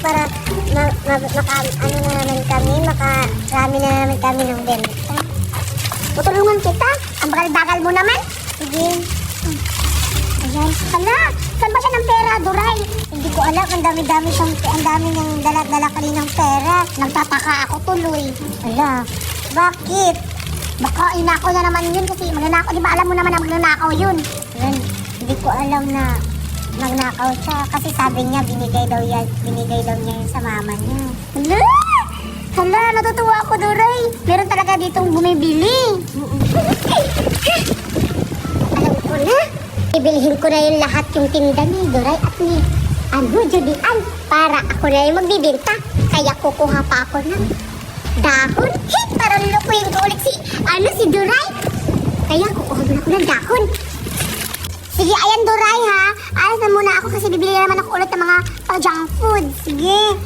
para ano na naman kami, makarami na naman kami ng benta. Tutulungan kita. Ang bakal-bakal mo naman. Sige. Ayan. Hala, saan ba siya ng pera, Duray? Hindi ko alam. Ang dami niyang dala-dala kaninang pera. Nagtataka ako tuloy. Hala, bakit? Baka inako na naman yun kasi magnanakaw. Di ba alam mo naman na magnanakaw yun? Ayan, hindi ko alam na magnakaw siya. Kasi sabi niya, binigay daw niya yun sa mama niya. Hala! Hala, natutuwa ako, Duray. Meron talaga ditong bumibili. Alam ko na. Ibilhin ko na yung lahat yung tinda ni Duray at ni Judian para ako na yung magbibenta. Kaya kukuha pa ako ng dahon. Para lukuhin ko ulit si Duray. Kaya kukuha na ako ng dahon. Sige, ayan Duray ha. Alas na muna ako kasi bibili naman ako ulit ng mga pang-junk food. Sige.